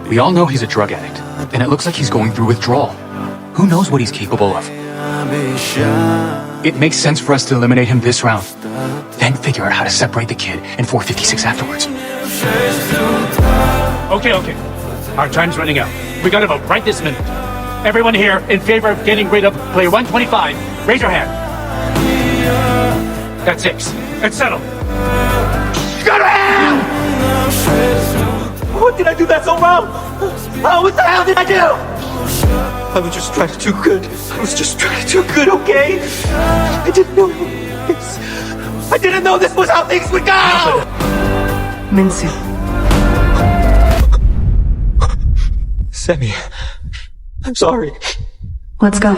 We all know he's a drug addict, and it looks like he's going through withdrawal. Who knows what he's capable of? It makes sense for us to eliminate him this round, then figure out how to separate the kid in 456 afterwards. Okay. Our time's running out. We gotta vote right this minute. Everyone here in favor of getting rid of player 125, raise your hand. That's 6. It's settled. Go to hell! What did I do that's so wrong? Oh, what the hell did I do? I was just trying to do good. Okay? I didn't know this. I didn't know this was how things would go! Minsu. Sammy, I'm sorry. Let's go.